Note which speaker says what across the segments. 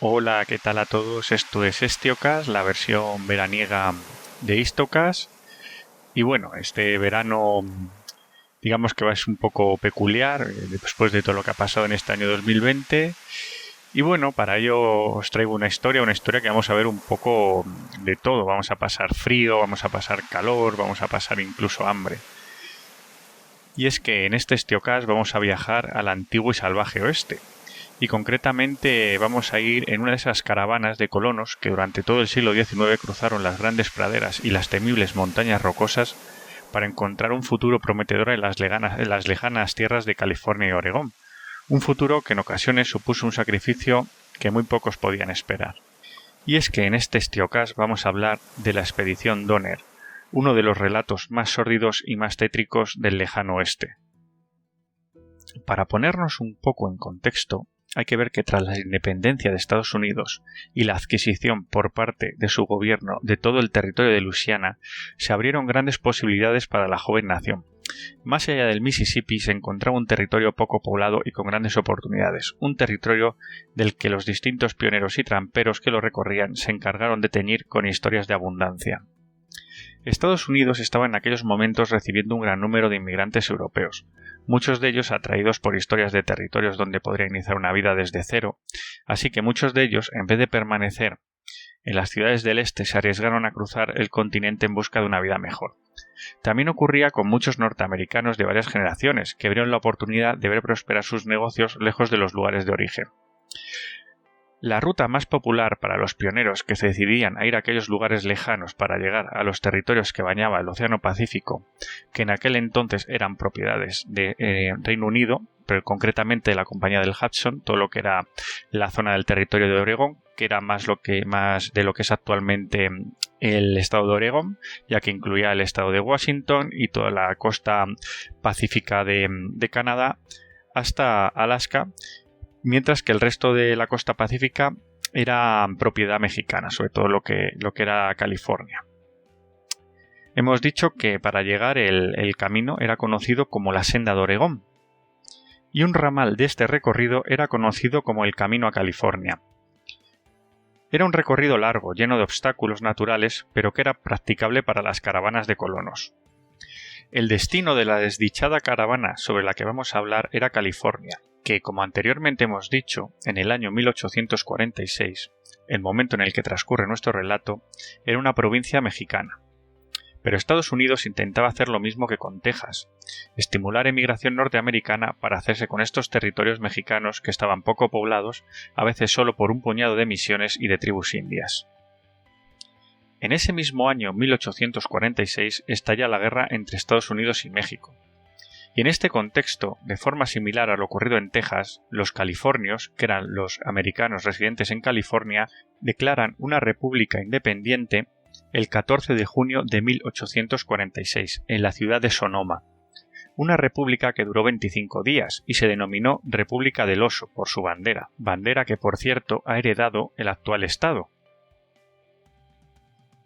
Speaker 1: Hola, ¿qué tal a todos? Esto es Estiocast, la versión veraniega de Histocast. Y bueno, este verano digamos que va a ser un poco peculiar después de todo lo que ha pasado en este año 2020. Y bueno, para ello os traigo una historia que vamos a ver un poco de todo. Vamos a pasar frío, vamos a pasar calor, vamos a pasar incluso hambre. Y es que en este Estiocast vamos a viajar al antiguo y salvaje oeste. Y concretamente vamos a ir en una de esas caravanas de colonos que durante todo el siglo XIX cruzaron las grandes praderas y las temibles montañas rocosas para encontrar un futuro prometedor en las lejanas tierras de California y Oregón. Un futuro que en ocasiones supuso un sacrificio que muy pocos podían esperar. Y es que en este Estiocast vamos a hablar de la expedición Donner, uno de los relatos más sórdidos y más tétricos del lejano oeste. Para ponernos un poco en contexto, hay que ver que tras la independencia de Estados Unidos y la adquisición por parte de su gobierno de todo el territorio de Luisiana, se abrieron grandes posibilidades para la joven nación. Más allá del Mississippi se encontraba un territorio poco poblado y con grandes oportunidades, un territorio del que los distintos pioneros y tramperos que lo recorrían se encargaron de teñir con historias de abundancia. Estados Unidos estaba en aquellos momentos recibiendo un gran número de inmigrantes europeos, muchos de ellos atraídos por historias de territorios donde podría iniciar una vida desde cero, así que muchos de ellos, en vez de permanecer en las ciudades del este, se arriesgaron a cruzar el continente en busca de una vida mejor. También ocurría con muchos norteamericanos de varias generaciones, que vieron la oportunidad de ver prosperar sus negocios lejos de los lugares de origen. La ruta más popular para los pioneros que se decidían a ir a aquellos lugares lejanos para llegar a los territorios que bañaba el Océano Pacífico, que en aquel entonces eran propiedades de Reino Unido, pero concretamente de la Compañía del Hudson, todo lo que era la zona del territorio de Oregón, que era más de lo que es actualmente el estado de Oregón, ya que incluía el estado de Washington y toda la costa pacífica de Canadá hasta Alaska, mientras que el resto de la costa pacífica era propiedad mexicana, sobre todo lo que era California. Hemos dicho que para llegar el camino era conocido como la Senda de Oregón, y un ramal de este recorrido era conocido como el Camino a California. Era un recorrido largo, lleno de obstáculos naturales, pero que era practicable para las caravanas de colonos. El destino de la desdichada caravana sobre la que vamos a hablar era California, que, como anteriormente hemos dicho, en el año 1846, el momento en el que transcurre nuestro relato, era una provincia mexicana. Pero Estados Unidos intentaba hacer lo mismo que con Texas, estimular emigración norteamericana para hacerse con estos territorios mexicanos que estaban poco poblados, a veces solo por un puñado de misiones y de tribus indias. En ese mismo año 1846 estalla la guerra entre Estados Unidos y México. Y en este contexto, de forma similar a lo ocurrido en Texas, los californios, que eran los americanos residentes en California, declaran una república independiente el 14 de junio de 1846, en la ciudad de Sonoma. Una república que duró 25 días y se denominó República del Oso por su bandera que por cierto ha heredado el actual estado.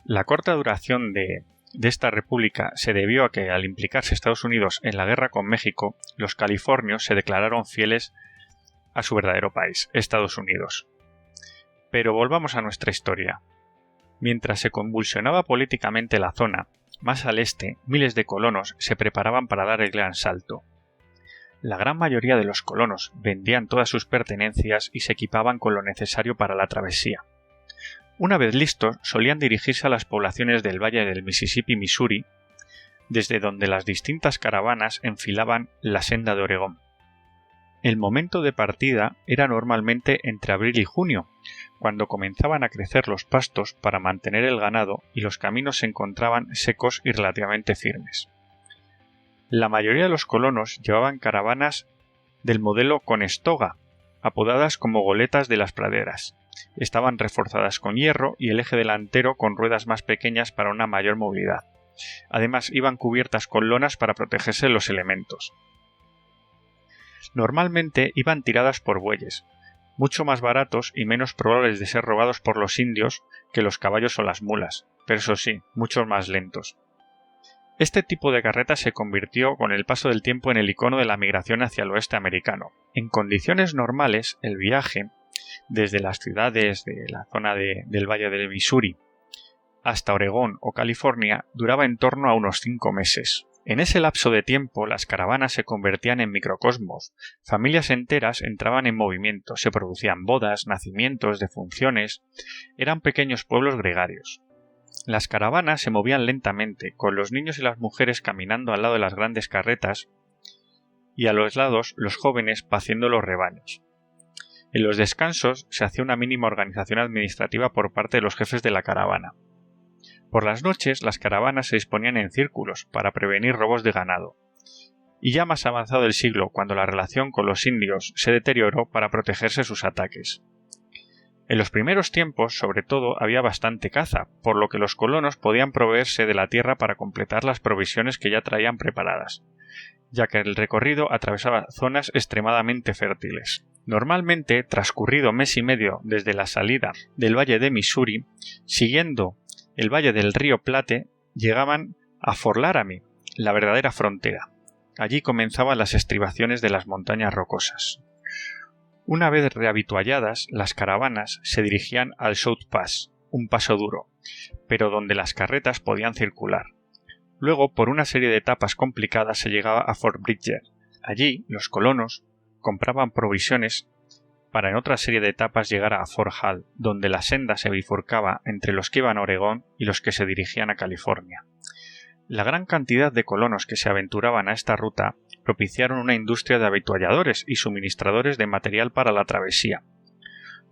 Speaker 1: La corta duración de esta república se debió a que, al implicarse Estados Unidos en la guerra con México, los californios se declararon fieles a su verdadero país, Estados Unidos. Pero volvamos a nuestra historia. Mientras se convulsionaba políticamente la zona, más al este, miles de colonos se preparaban para dar el gran salto. La gran mayoría de los colonos vendían todas sus pertenencias y se equipaban con lo necesario para la travesía. Una vez listos, solían dirigirse a las poblaciones del valle del Mississippi-Missouri, desde donde las distintas caravanas enfilaban la senda de Oregón. El momento de partida era normalmente entre abril y junio, cuando comenzaban a crecer los pastos para mantener el ganado y los caminos se encontraban secos y relativamente firmes. La mayoría de los colonos llevaban caravanas del modelo Conestoga, apodadas como goletas de las praderas. Estaban reforzadas con hierro y el eje delantero con ruedas más pequeñas para una mayor movilidad. Además, iban cubiertas con lonas para protegerse de los elementos. Normalmente iban tiradas por bueyes, mucho más baratos y menos probables de ser robados por los indios que los caballos o las mulas, pero eso sí, mucho más lentos. Este tipo de carreta se convirtió con el paso del tiempo en el icono de la migración hacia el oeste americano. En condiciones normales, el viaje desde las ciudades de la zona del Valle del Missouri hasta Oregón o California duraba en torno a unos 5 meses. En ese lapso de tiempo las caravanas se convertían en microcosmos, familias enteras entraban en movimiento, se producían bodas, nacimientos, defunciones, eran pequeños pueblos gregarios. Las caravanas se movían lentamente, con los niños y las mujeres caminando al lado de las grandes carretas y a los lados los jóvenes paciendo los rebaños. En los descansos se hacía una mínima organización administrativa por parte de los jefes de la caravana. Por las noches las caravanas se disponían en círculos para prevenir robos de ganado. Y ya más avanzado el siglo, cuando la relación con los indios se deterioró para protegerse sus ataques. En los primeros tiempos, sobre todo, había bastante caza, por lo que los colonos podían proveerse de la tierra para completar las provisiones que ya traían preparadas, ya que el recorrido atravesaba zonas extremadamente fértiles. Normalmente, transcurrido mes y medio desde la salida del Valle de Missouri, siguiendo el valle del río Platte, llegaban a Fort Laramie, la verdadera frontera. Allí comenzaban las estribaciones de las montañas rocosas. Una vez rehabitualladas, las caravanas se dirigían al South Pass, un paso duro, pero donde las carretas podían circular. Luego, por una serie de etapas complicadas, se llegaba a Fort Bridger. Allí, los colonos compraban provisiones para en otra serie de etapas llegar a Fort Hall, donde la senda se bifurcaba entre los que iban a Oregón y los que se dirigían a California. La gran cantidad de colonos que se aventuraban a esta ruta propiciaron una industria de avitualladores y suministradores de material para la travesía.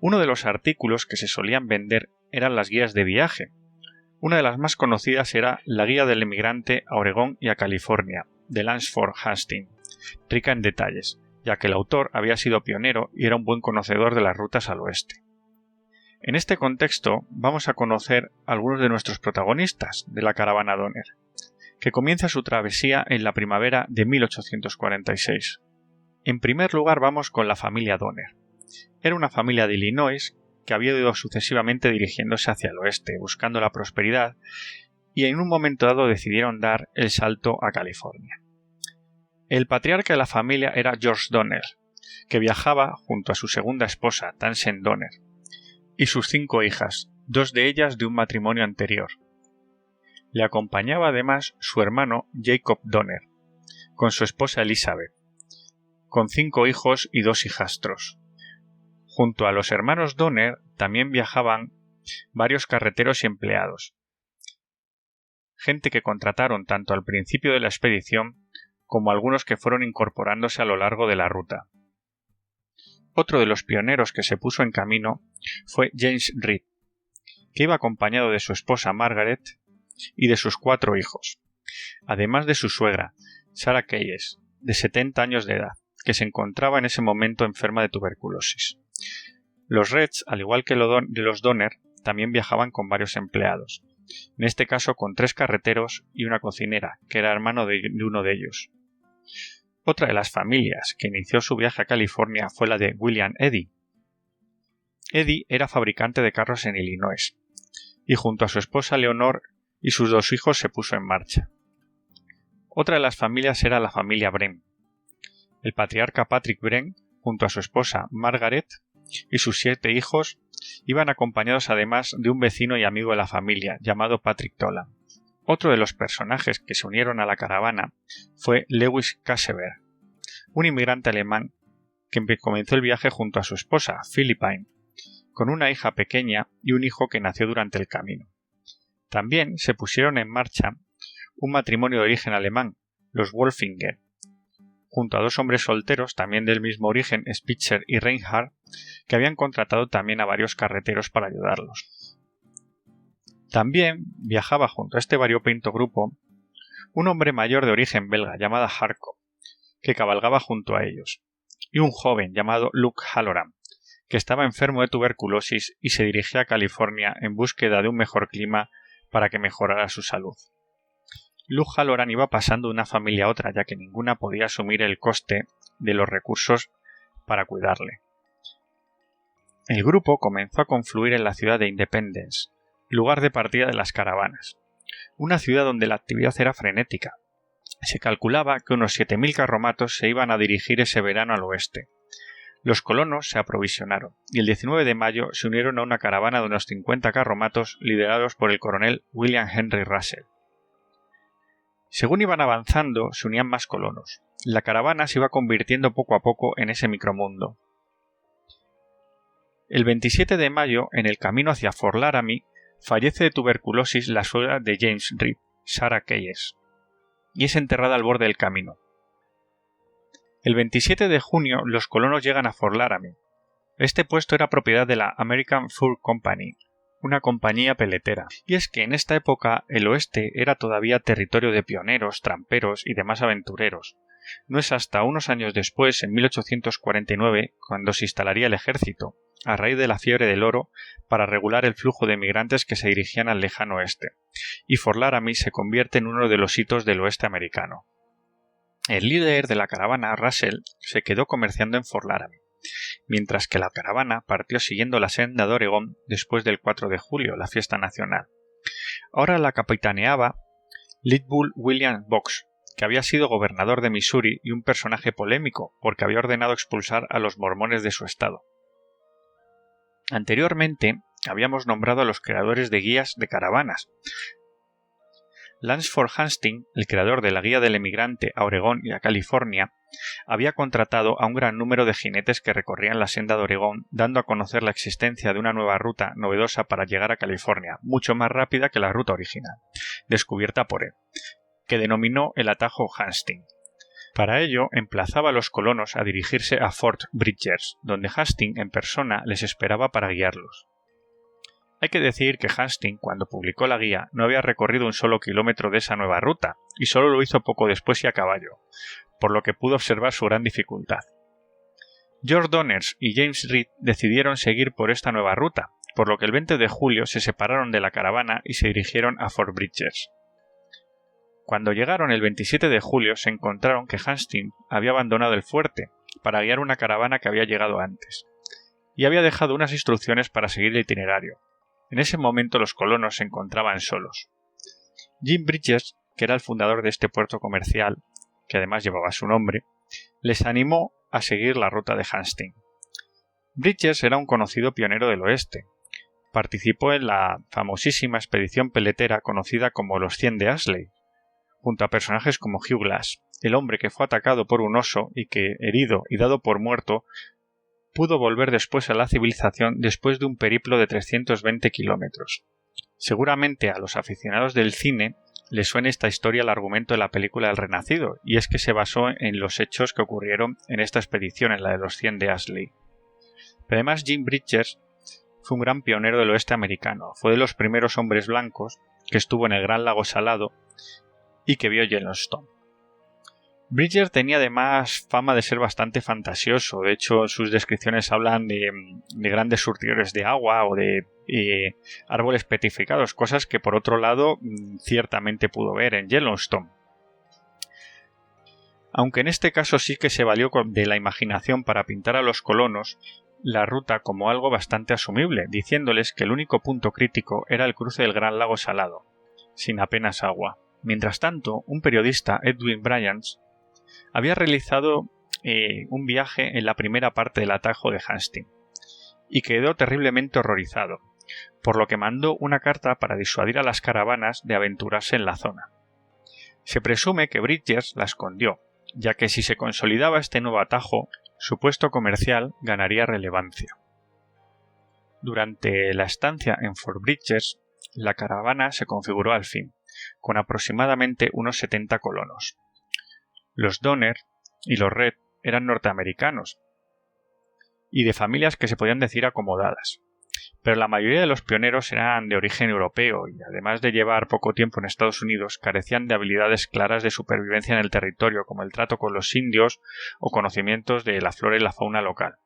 Speaker 1: Uno de los artículos que se solían vender eran las guías de viaje. Una de las más conocidas era la Guía del Emigrante a Oregón y a California, de Lansford Hastings, rica en detalles, ya que el autor había sido pionero y era un buen conocedor de las rutas al oeste. En este contexto vamos a conocer a algunos de nuestros protagonistas de la caravana Donner, que comienza su travesía en la primavera de 1846. En primer lugar vamos con la familia Donner. Era una familia de Illinois que había ido sucesivamente dirigiéndose hacia el oeste, buscando la prosperidad, y en un momento dado decidieron dar el salto a California. El patriarca de la familia era George Donner, que viajaba junto a su segunda esposa, Tamsen Donner, y sus 5 hijas, 2 de ellas de un matrimonio anterior. Le acompañaba además su hermano Jacob Donner, con su esposa Elizabeth, con 5 hijos y 2 hijastros. Junto a los hermanos Donner también viajaban varios carreteros y empleados, gente que contrataron tanto al principio de la expedición como algunos que fueron incorporándose a lo largo de la ruta. Otro de los pioneros que se puso en camino fue James Reed, que iba acompañado de su esposa Margaret y de sus 4 hijos, además de su suegra, Sarah Keyes, de 70 años de edad, que se encontraba en ese momento enferma de tuberculosis. Los Reeds, al igual que los Donner, también viajaban con varios empleados, en este caso con 3 carreteros y una cocinera, que era hermano de uno de ellos. Otra de las familias que inició su viaje a California fue la de William Eddy. Eddy era fabricante de carros en Illinois, y junto a su esposa Leonor y sus 2 hijos se puso en marcha. Otra de las familias era la familia Brem. El patriarca Patrick Brem, junto a su esposa Margaret y sus 7 hijos, iban acompañados además de un vecino y amigo de la familia, llamado Patrick Tolan. Otro de los personajes que se unieron a la caravana fue Lewis Casseberg, un inmigrante alemán que comenzó el viaje junto a su esposa, Philippine, con una hija pequeña y un hijo que nació durante el camino. También se pusieron en marcha un matrimonio de origen alemán, los Wolfinger, junto a 2 hombres solteros, también del mismo origen, Spitzer y Reinhardt, que habían contratado también a varios carreteros para ayudarlos. También viajaba junto a este variopinto grupo un hombre mayor de origen belga llamado Harco, que cabalgaba junto a ellos, y un joven llamado Luke Halloran, que estaba enfermo de tuberculosis y se dirigía a California en búsqueda de un mejor clima para que mejorara su salud. Luke Halloran iba pasando de una familia a otra, ya que ninguna podía asumir el coste de los recursos para cuidarle. El grupo comenzó a confluir en la ciudad de Independence, lugar de partida de las caravanas, una ciudad donde la actividad era frenética. Se calculaba que unos 7.000 carromatos se iban a dirigir ese verano al oeste. Los colonos se aprovisionaron y el 19 de mayo se unieron a una caravana de unos 50 carromatos liderados por el coronel William Henry Russell. Según iban avanzando, se unían más colonos. La caravana se iba convirtiendo poco a poco en ese micromundo. El 27 de mayo, en el camino hacia Fort Laramie, fallece de tuberculosis la suegra de James Reed, Sarah Keyes, y es enterrada al borde del camino. El 27 de junio los colonos llegan a Fort Laramie. Este puesto era propiedad de la American Fur Company, una compañía peletera, y es que en esta época el oeste era todavía territorio de pioneros, tramperos y demás aventureros. No es hasta unos años después, en 1849, cuando se instalaría el ejército, a raíz de la fiebre del oro, para regular el flujo de migrantes que se dirigían al lejano oeste, y Fort Laramie se convierte en uno de los hitos del oeste americano. El líder de la caravana, Russell, se quedó comerciando en Fort Laramie, mientras que la caravana partió siguiendo la senda de Oregón después del 4 de julio, la fiesta nacional. Ahora la capitaneaba Leadville William Box, que había sido gobernador de Missouri y un personaje polémico porque había ordenado expulsar a los mormones de su estado. Anteriormente habíamos nombrado a los creadores de guías de caravanas. Lansford Hastings, el creador de la guía del emigrante a Oregón y a California, había contratado a un gran número de jinetes que recorrían la senda de Oregón, dando a conocer la existencia de una nueva ruta novedosa para llegar a California, mucho más rápida que la ruta original, descubierta por él, que denominó el atajo Hastings. Para ello, emplazaba a los colonos a dirigirse a Fort Bridgers, donde Hastings en persona les esperaba para guiarlos. Hay que decir que Hastings, cuando publicó la guía, no había recorrido un solo kilómetro de esa nueva ruta, y solo lo hizo poco después y a caballo, por lo que pudo observar su gran dificultad. George Donners y James Reed decidieron seguir por esta nueva ruta, por lo que el 20 de julio se separaron de la caravana y se dirigieron a Fort Bridgers. Cuando llegaron el 27 de julio se encontraron que Hastings había abandonado el fuerte para guiar una caravana que había llegado antes, y había dejado unas instrucciones para seguir el itinerario. En ese momento los colonos se encontraban solos. Jim Bridges, que era el fundador de este puerto comercial, que además llevaba su nombre, les animó a seguir la ruta de Hastings. Bridges era un conocido pionero del oeste. Participó en la famosísima expedición peletera conocida como los 100 de Ashley, junto a personajes como Hugh Glass, el hombre que fue atacado por un oso y que, herido y dado por muerto, pudo volver después a la civilización después de un periplo de 320 kilómetros. Seguramente a los aficionados del cine les suena esta historia al argumento de la película El Renacido, y es que se basó en los hechos que ocurrieron en esta expedición, en la de los 100 de Ashley. Pero además Jim Bridges fue un gran pionero del oeste americano, fue de los primeros hombres blancos que estuvo en el Gran Lago Salado y que vio Yellowstone. Bridges tenía además fama de ser bastante fantasioso. De hecho, sus descripciones hablan de grandes surtidores de agua o de árboles petrificados, cosas que por otro lado ciertamente pudo ver en Yellowstone. Aunque en este caso sí que se valió de la imaginación para pintar a los colonos la ruta como algo bastante asumible, diciéndoles que el único punto crítico era el cruce del Gran Lago Salado, sin apenas agua. Mientras tanto, un periodista, Edwin Bryant, había realizado un viaje en la primera parte del atajo de Hastings y quedó terriblemente horrorizado, por lo que mandó una carta para disuadir a las caravanas de aventurarse en la zona. Se presume que Bridges la escondió, ya que si se consolidaba este nuevo atajo, su puesto comercial ganaría relevancia. Durante la estancia en Fort Bridges, la caravana se configuró al fin, con aproximadamente unos 70 colonos. Los Donner y los Red eran norteamericanos y de familias que se podían decir acomodadas, pero la mayoría de los pioneros eran de origen europeo y, además de llevar poco tiempo en Estados Unidos, carecían de habilidades claras de supervivencia en el territorio, como el trato con los indios o conocimientos de la flora y la fauna local.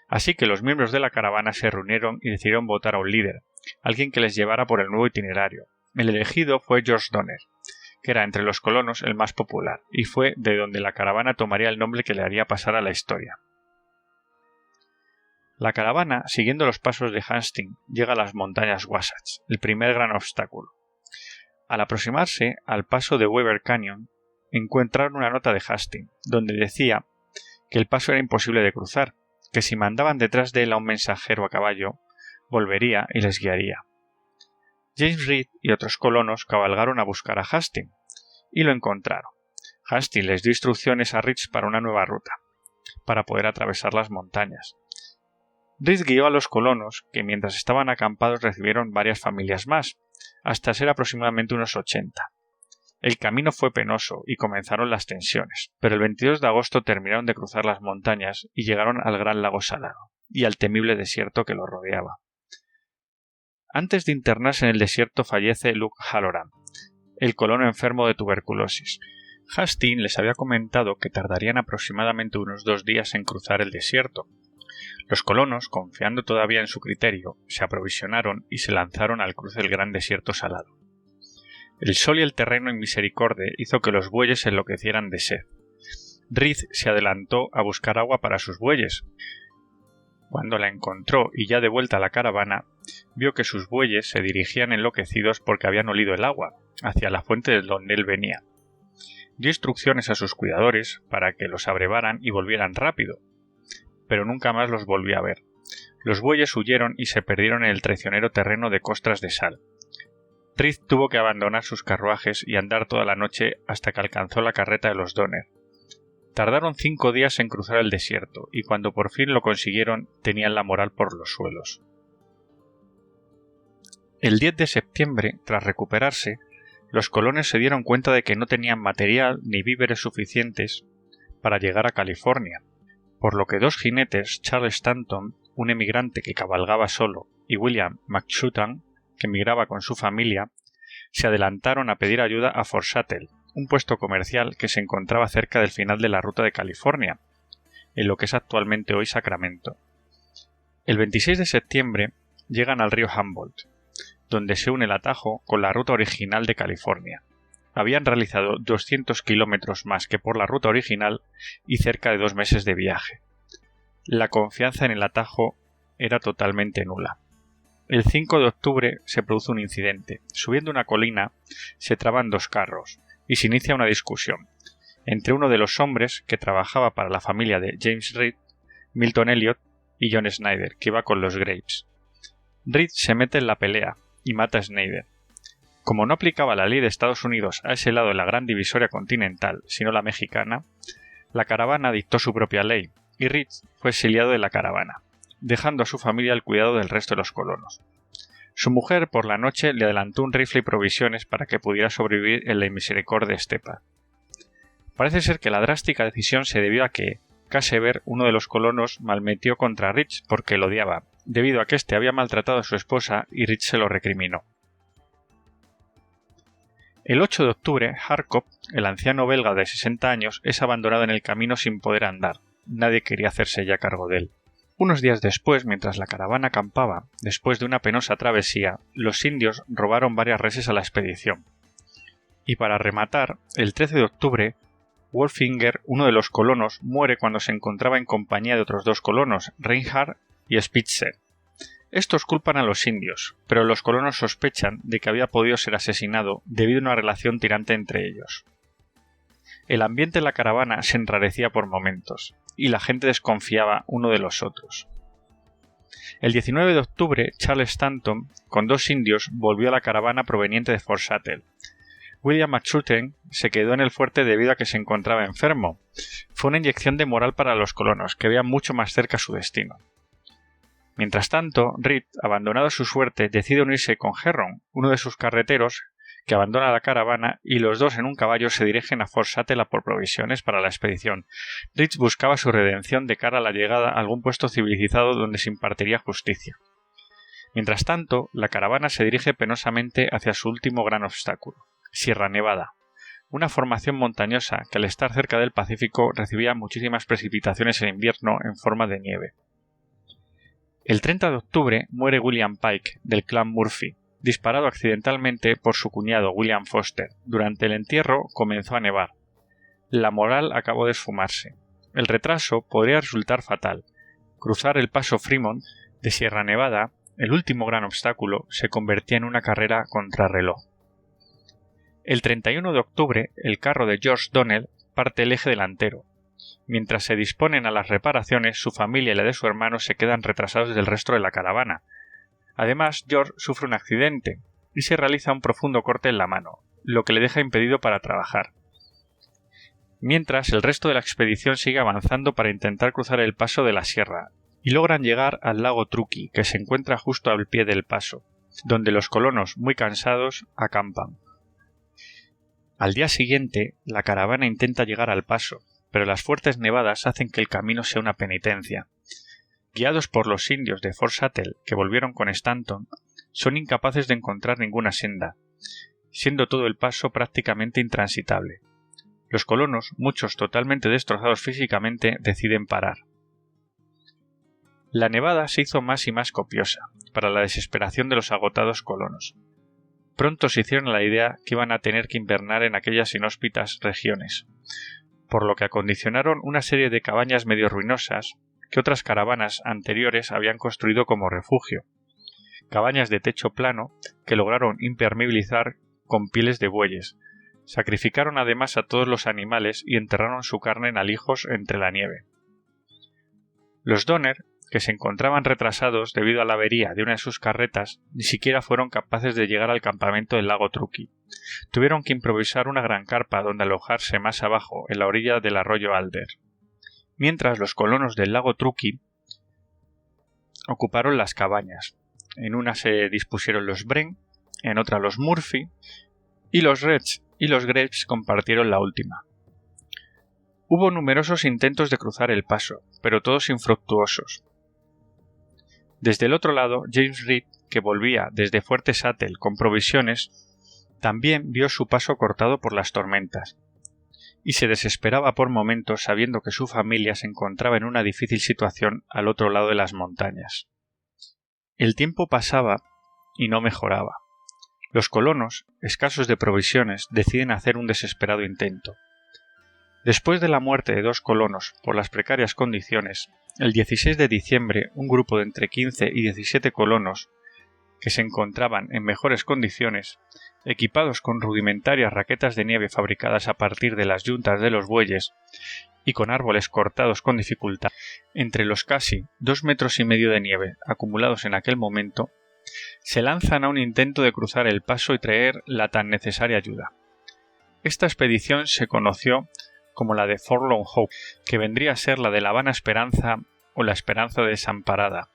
Speaker 1: Así que los miembros de la caravana se reunieron y decidieron votar a un líder, alguien que les llevara por el nuevo itinerario. El elegido fue George Donner, que era entre los colonos el más popular, y fue de donde la caravana tomaría el nombre que le haría pasar a la historia. La caravana, siguiendo los pasos de Hastings, llega a las montañas Wasatch, el primer gran obstáculo. Al aproximarse al paso de Weber Canyon, encontraron una nota de Hastings, donde decía que el paso era imposible de cruzar, que si mandaban detrás de él a un mensajero a caballo, volvería y les guiaría. James Reed y otros colonos cabalgaron a buscar a Hastings, y lo encontraron. Hastings les dio instrucciones a Rich para una nueva ruta, para poder atravesar las montañas. Reed guió a los colonos, que mientras estaban acampados recibieron varias familias más, hasta ser aproximadamente unos 80. El camino fue penoso y comenzaron las tensiones, pero el 22 de agosto terminaron de cruzar las montañas y llegaron al gran lago salado y al temible desierto que lo rodeaba. Antes de internarse en el desierto fallece Luke Halloran, el colono enfermo de tuberculosis. Hastings les había comentado que tardarían aproximadamente unos 2 días en cruzar el desierto. Los colonos, confiando todavía en su criterio, se aprovisionaron y se lanzaron al cruce del gran desierto salado. El sol y el terreno en misericordia hizo que los bueyes se enloquecieran de sed. Reed se adelantó a buscar agua para sus bueyes. Cuando la encontró y ya de vuelta a la caravana, vio que sus bueyes se dirigían enloquecidos porque habían olido el agua, hacia la fuente de donde él venía. Dio instrucciones a sus cuidadores para que los abrevaran y volvieran rápido, pero nunca más los volvió a ver. Los bueyes huyeron y se perdieron en el traicionero terreno de costras de sal. Reed tuvo que abandonar sus carruajes y andar toda la noche hasta que alcanzó la carreta de los Donner. Tardaron 5 días en cruzar el desierto, y cuando por fin lo consiguieron tenían la moral por los suelos. El 10 de septiembre, tras recuperarse, los colonos se dieron cuenta de que no tenían material ni víveres suficientes para llegar a California, por lo que 2 jinetes, Charles Stanton, un emigrante que cabalgaba solo, y William McShootan, que migraba con su familia, se adelantaron a pedir ayuda a Fort Sattel, un puesto comercial que se encontraba cerca del final de la ruta de California, en lo que es actualmente hoy Sacramento. El 26 de septiembre llegan al río Humboldt, donde se une el atajo con la ruta original de California. Habían realizado 200 kilómetros más que por la ruta original y cerca de 2 meses de viaje. La confianza en el atajo era totalmente nula. El 5 de octubre se produce un incidente. Subiendo una colina se traban 2 carros y se inicia una discusión entre uno de los hombres que trabajaba para la familia de James Reed, Milton Elliot y John Snyder, que iba con los Graves. Reed se mete en la pelea y mata a Snyder. Como no aplicaba la ley de Estados Unidos a ese lado de la gran divisoria continental, sino la mexicana, la caravana dictó su propia ley y Reed fue exiliado de la caravana, dejando a su familia al cuidado del resto de los colonos. Su mujer por la noche le adelantó un rifle y provisiones para que pudiera sobrevivir en la inmisericordia estepa. Parece ser que la drástica decisión se debió a que Casever, uno de los colonos, malmetió contra Rich porque lo odiaba, debido a que éste había maltratado a su esposa y Rich se lo recriminó. El 8 de octubre, Harkop, el anciano belga de 60 años, es abandonado en el camino sin poder andar. Nadie quería hacerse ya cargo de él. Unos días después, mientras la caravana acampaba, después de una penosa travesía, los indios robaron varias reses a la expedición. Y para rematar, el 13 de octubre, Wolfinger, uno de los colonos, muere cuando se encontraba en compañía de otros 2 colonos, Reinhardt y Spitzer. Estos culpan a los indios, pero los colonos sospechan de que había podido ser asesinado debido a una relación tirante entre ellos. El ambiente en la caravana se enrarecía por momentos, y la gente desconfiaba uno de los otros. El 19 de octubre, Charles Stanton, con 2 indios, volvió a la caravana proveniente de Fort Sattel. William McShooten se quedó en el fuerte debido a que se encontraba enfermo. Fue una inyección de moral para los colonos, que veían mucho más cerca su destino. Mientras tanto, Reed, abandonado a su suerte, decide unirse con Herron, uno de sus carreteros, que abandona la caravana, y los 2 en un caballo se dirigen a Fort Sattel a por provisiones para la expedición. Reed buscaba su redención de cara a la llegada a algún puesto civilizado donde se impartiría justicia. Mientras tanto, la caravana se dirige penosamente hacia su último gran obstáculo, Sierra Nevada, una formación montañosa que al estar cerca del Pacífico recibía muchísimas precipitaciones en invierno en forma de nieve. El 30 de octubre muere William Pike, del clan Murphy, disparado accidentalmente por su cuñado William Foster. Durante el entierro comenzó a nevar. La moral acabó de esfumarse. El retraso podría resultar fatal. Cruzar el paso Fremont de Sierra Nevada, el último gran obstáculo, se convertía en una carrera contrarreloj. El 31 de octubre, el carro de George Donnell parte el eje delantero. Mientras se disponen a las reparaciones, su familia y la de su hermano se quedan retrasados del resto de la caravana. Además, George sufre un accidente y se realiza un profundo corte en la mano, lo que le deja impedido para trabajar. Mientras, el resto de la expedición sigue avanzando para intentar cruzar el paso de la sierra, y logran llegar al lago Truckee, que se encuentra justo al pie del paso, donde los colonos, muy cansados, acampan. Al día siguiente, la caravana intenta llegar al paso, pero las fuertes nevadas hacen que el camino sea una penitencia. Guiados por los indios de Fort Saddle, que volvieron con Stanton, son incapaces de encontrar ninguna senda, siendo todo el paso prácticamente intransitable. Los colonos, muchos totalmente destrozados físicamente, deciden parar. La nevada se hizo más y más copiosa, para la desesperación de los agotados colonos. Pronto se hicieron a la idea que iban a tener que invernar en aquellas inhóspitas regiones, por lo que acondicionaron una serie de cabañas medio ruinosas que otras caravanas anteriores habían construido como refugio, cabañas de techo plano que lograron impermeabilizar con pieles de bueyes. Sacrificaron además a todos los animales y enterraron su carne en alijos entre la nieve. Los Donner, que se encontraban retrasados debido a la avería de una de sus carretas, ni siquiera fueron capaces de llegar al campamento del lago Truckee. Tuvieron que improvisar una gran carpa donde alojarse más abajo, en la orilla del arroyo Alder. Mientras, los colonos del lago Truckee ocuparon las cabañas. En una se dispusieron los Bren, en otra los Murphy, y los Reds y los Graves compartieron la última. Hubo numerosos intentos de cruzar el paso, pero todos infructuosos. Desde el otro lado, James Reed, que volvía desde Fuerte Saddle con provisiones, también vio su paso cortado por las tormentas, y se desesperaba por momentos sabiendo que su familia se encontraba en una difícil situación al otro lado de las montañas. El tiempo pasaba y no mejoraba. Los colonos, escasos de provisiones, deciden hacer un desesperado intento. Después de la muerte de 2 colonos por las precarias condiciones, el 16 de diciembre un grupo de entre 15 y 17 colonos, que se encontraban en mejores condiciones, equipados con rudimentarias raquetas de nieve fabricadas a partir de las yuntas de los bueyes y con árboles cortados con dificultad, entre los casi 2,5 metros de nieve acumulados en aquel momento, se lanzan a un intento de cruzar el paso y traer la tan necesaria ayuda. Esta expedición se conoció como la de Forlorn Hope, que vendría a ser la de la Vana Esperanza o la Esperanza Desamparada.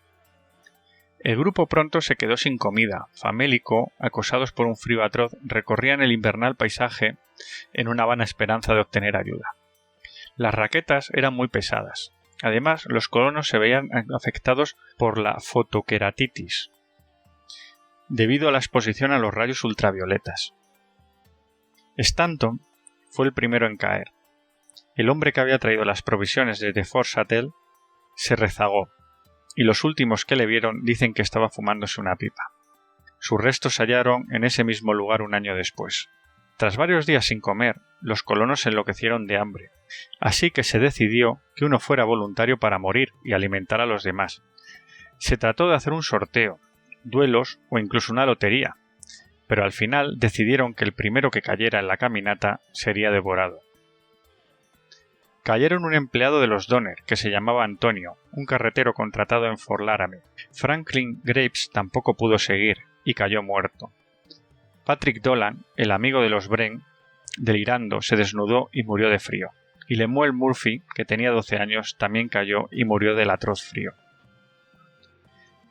Speaker 1: El grupo pronto se quedó sin comida. Famélico, acosados por un frío atroz, recorrían el invernal paisaje en una vana esperanza de obtener ayuda. Las raquetas eran muy pesadas. Además, los colonos se veían afectados por la fotoqueratitis, debido a la exposición a los rayos ultravioletas. Stanton fue el primero en caer. El hombre que había traído las provisiones desde Fort Saddle se rezagó, y los últimos que le vieron dicen que estaba fumándose una pipa. Sus restos se hallaron en ese mismo lugar un año después. Tras varios días sin comer, los colonos enloquecieron de hambre, así que se decidió que uno fuera voluntario para morir y alimentar a los demás. Se trató de hacer un sorteo, duelos o incluso una lotería, pero al final decidieron que el primero que cayera en la caminata sería devorado. Cayeron un empleado de los Donner, que se llamaba Antonio, un carretero contratado en Fort Laramie. Franklin Graves tampoco pudo seguir, y cayó muerto. Patrick Dolan, el amigo de los Bren, delirando, se desnudó y murió de frío. Y Lemuel Murphy, que tenía 12 años, también cayó y murió del atroz frío.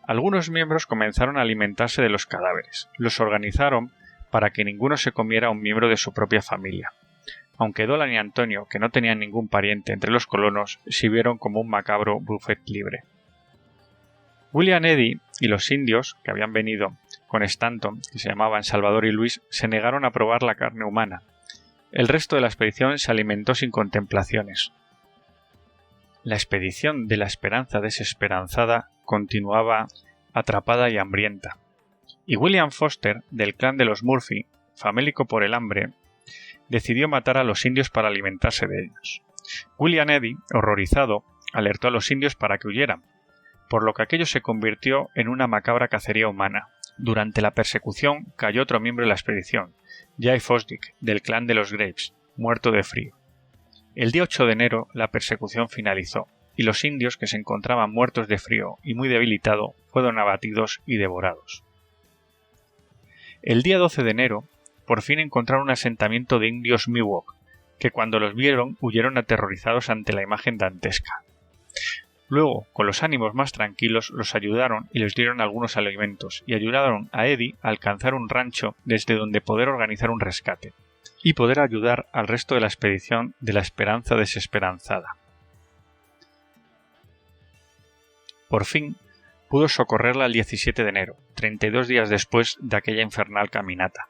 Speaker 1: Algunos miembros comenzaron a alimentarse de los cadáveres. Los organizaron para que ninguno se comiera a un miembro de su propia familia. Aunque Dolan y Antonio, que no tenían ningún pariente entre los colonos, se vieron como un macabro buffet libre. William Eddy y los indios, que habían venido con Stanton, que se llamaban Salvador y Luis, se negaron a probar la carne humana. El resto de la expedición se alimentó sin contemplaciones. La expedición de la Esperanza Desesperanzada continuaba atrapada y hambrienta. Y William Foster, del clan de los Murphy, famélico por el hambre, decidió matar a los indios para alimentarse de ellos. William Eddy, horrorizado, alertó a los indios para que huyeran, por lo que aquello se convirtió en una macabra cacería humana. Durante la persecución cayó otro miembro de la expedición, Jay Fosdick, del clan de los Graves, muerto de frío. El día 8 de enero la persecución finalizó, y los indios, que se encontraban muertos de frío y muy debilitados, fueron abatidos y devorados. El día 12 de enero, por fin encontraron un asentamiento de indios Miwok, que cuando los vieron huyeron aterrorizados ante la imagen dantesca. Luego, con los ánimos más tranquilos, los ayudaron y les dieron algunos alimentos, y ayudaron a Eddie a alcanzar un rancho desde donde poder organizar un rescate, y poder ayudar al resto de la expedición de la Esperanza Desesperanzada. Por fin, pudo socorrerla el 17 de enero, 32 días después de aquella infernal caminata.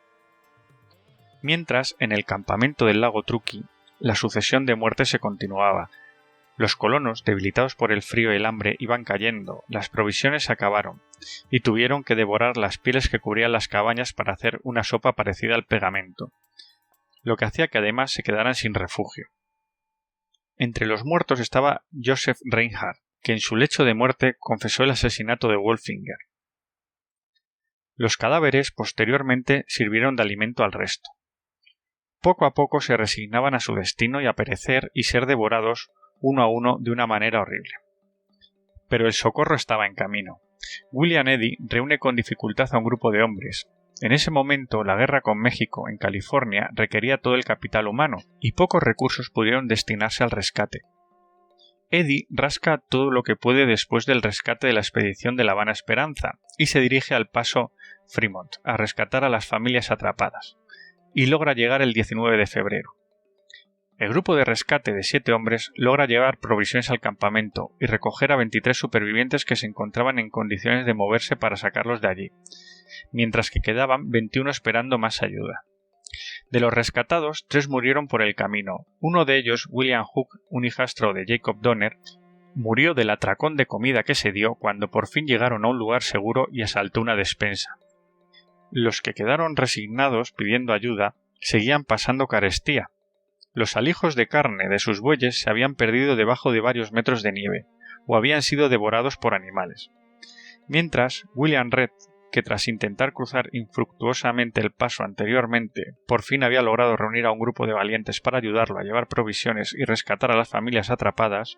Speaker 1: Mientras, en el campamento del lago Truqui, la sucesión de muertes se continuaba. Los colonos, debilitados por el frío y el hambre, iban cayendo, las provisiones se acabaron, y tuvieron que devorar las pieles que cubrían las cabañas para hacer una sopa parecida al pegamento, lo que hacía que además se quedaran sin refugio. Entre los muertos estaba Joseph Reinhardt, que en su lecho de muerte confesó el asesinato de Wolfinger. Los cadáveres posteriormente sirvieron de alimento al resto. Poco a poco se resignaban a su destino y a perecer y ser devorados uno a uno de una manera horrible. Pero el socorro estaba en camino. William Eddy reúne con dificultad a un grupo de hombres. En ese momento, la guerra con México en California requería todo el capital humano y pocos recursos pudieron destinarse al rescate. Eddy rasca todo lo que puede después del rescate de la expedición de La Habana Esperanza y se dirige al paso Fremont a rescatar a las familias atrapadas, y logra llegar el 19 de febrero. El grupo de rescate de 7 hombres logra llevar provisiones al campamento y recoger a 23 supervivientes que se encontraban en condiciones de moverse para sacarlos de allí, mientras que quedaban 21 esperando más ayuda. De los rescatados, 3 murieron por el camino. Uno de ellos, William Hook, un hijastro de Jacob Donner, murió del atracón de comida que se dio cuando por fin llegaron a un lugar seguro y asaltó una despensa. Los que quedaron resignados pidiendo ayuda seguían pasando carestía. Los alijos de carne de sus bueyes se habían perdido debajo de varios metros de nieve, o habían sido devorados por animales. Mientras, William Red, que tras intentar cruzar infructuosamente el paso anteriormente, por fin había logrado reunir a un grupo de valientes para ayudarlo a llevar provisiones y rescatar a las familias atrapadas,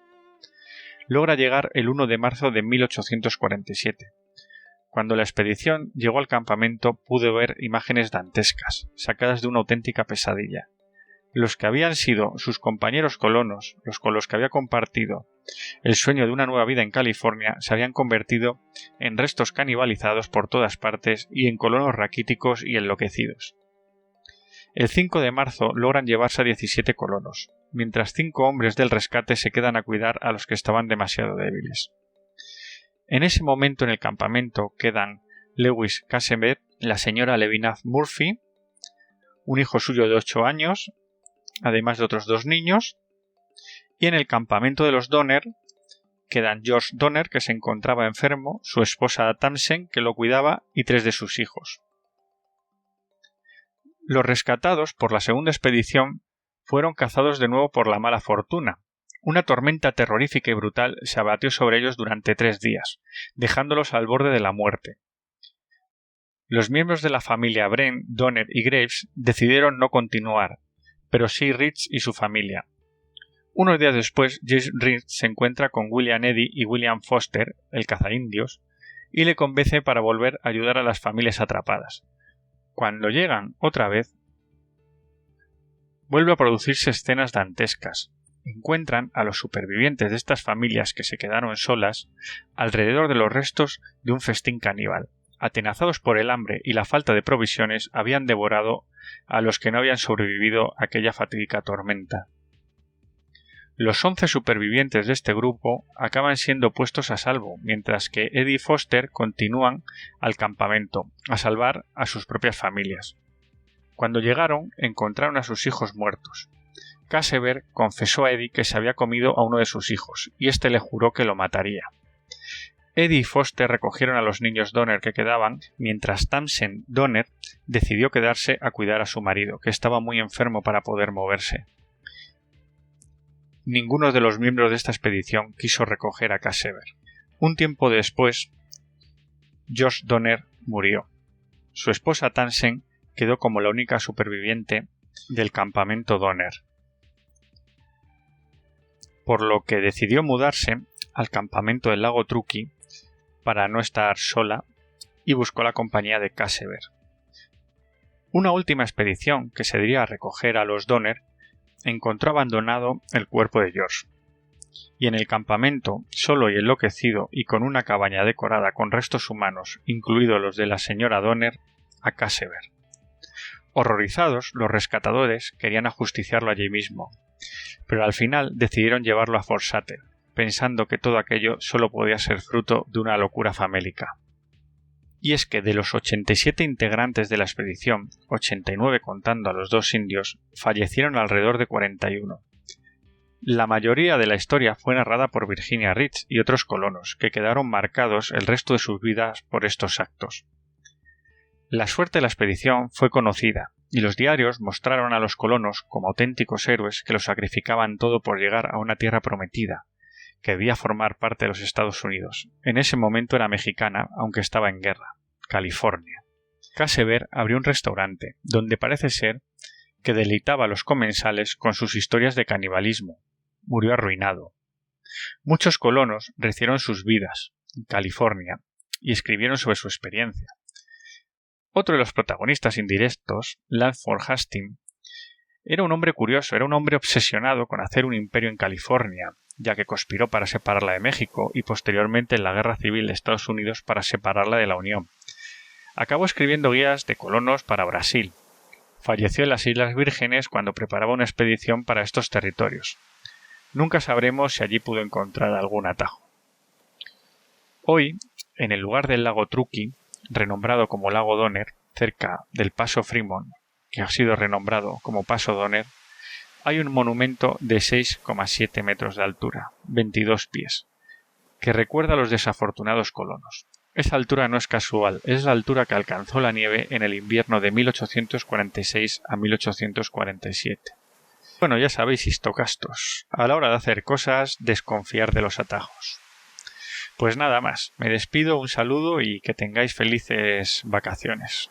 Speaker 1: logra llegar el 1 de marzo de 1847. Cuando la expedición llegó al campamento pudo ver imágenes dantescas, sacadas de una auténtica pesadilla. Los que habían sido sus compañeros colonos, los con los que había compartido el sueño de una nueva vida en California, se habían convertido en restos canibalizados por todas partes y en colonos raquíticos y enloquecidos. El 5 de marzo logran llevarse a 17 colonos, mientras 5 hombres del rescate se quedan a cuidar a los que estaban demasiado débiles. En ese momento en el campamento quedan Lewis Casembeck, la señora Levinaz Murphy, un hijo suyo de 8 años, además de otros 2 niños, y en el campamento de los Donner quedan George Donner, que se encontraba enfermo, su esposa Tamsen, que lo cuidaba, y 3 de sus hijos. Los rescatados por la segunda expedición fueron cazados de nuevo por la mala fortuna. Una tormenta terrorífica y brutal se abatió sobre ellos durante 3 días, dejándolos al borde de la muerte. Los miembros de la familia Brent, Donner y Graves decidieron no continuar, pero sí Rich y su familia. Unos días después, James Rich se encuentra con William Eddy y William Foster, el cazaindios, y le convence para volver a ayudar a las familias atrapadas. Cuando llegan otra vez, vuelve a producirse escenas dantescas. Encuentran a los supervivientes de estas familias que se quedaron solas alrededor de los restos de un festín caníbal. Atenazados por el hambre y la falta de provisiones, habían devorado a los que no habían sobrevivido a aquella fatídica tormenta. Los 11 supervivientes de este grupo acaban siendo puestos a salvo, mientras que Eddy y Foster continúan al campamento, a salvar a sus propias familias. Cuando llegaron, encontraron a sus hijos muertos. Casebeck confesó a Eddy que se había comido a uno de sus hijos, y éste le juró que lo mataría. Eddy y Foster recogieron a los niños Donner que quedaban, mientras Tamsen Donner decidió quedarse a cuidar a su marido, que estaba muy enfermo para poder moverse. Ninguno de los miembros de esta expedición quiso recoger a Casebeck. Un tiempo después, Josh Donner murió. Su esposa Tamsen quedó como la única superviviente del campamento Donner. por lo que decidió mudarse al campamento del lago Truqui para no estar sola y buscó la compañía de Casever. Una última expedición que se diría a recoger a los Donner encontró abandonado el cuerpo de George, y en el campamento, solo y enloquecido y con una cabaña decorada con restos humanos, incluidos los de la señora Donner, a Casever. Horrorizados, los rescatadores querían ajusticiarlo allí mismo, pero al final decidieron llevarlo a Fort Sutter, pensando que todo aquello solo podía ser fruto de una locura famélica. Y es que de los 87 integrantes de la expedición, 89 contando a los 2 indios, fallecieron alrededor de 41. La mayoría de la historia fue narrada por Virginia Rich y otros colonos, que quedaron marcados el resto de sus vidas por estos actos. La suerte de la expedición fue conocida, y los diarios mostraron a los colonos como auténticos héroes que lo sacrificaban todo por llegar a una tierra prometida, que debía formar parte de los Estados Unidos. En ese momento era mexicana, aunque estaba en guerra, California. Casever abrió un restaurante, donde parece ser que deleitaba a los comensales con sus historias de canibalismo. Murió arruinado. Muchos colonos recibieron sus vidas en California y escribieron sobre su experiencia. Otro de los protagonistas indirectos, Langford Hastings, era un hombre curioso, era un hombre obsesionado con hacer un imperio en California, ya que conspiró para separarla de México y posteriormente en la Guerra Civil de Estados Unidos para separarla de la Unión. Acabó escribiendo guías de colonos para Brasil. Falleció en las Islas Vírgenes cuando preparaba una expedición para estos territorios. Nunca sabremos si allí pudo encontrar algún atajo. Hoy, en el lugar del lago Truqui, renombrado como lago Donner, cerca del Paso Fremont, que ha sido renombrado como Paso Donner, hay un monumento de 6,7 metros de altura, 22 pies, que recuerda a los desafortunados colonos. Esa altura no es casual, es la altura que alcanzó la nieve en el invierno de 1846 a 1847. Bueno, ya sabéis, histocastos, a la hora de hacer cosas, desconfiar de los atajos. Pues nada más, me despido, un saludo y que tengáis felices vacaciones.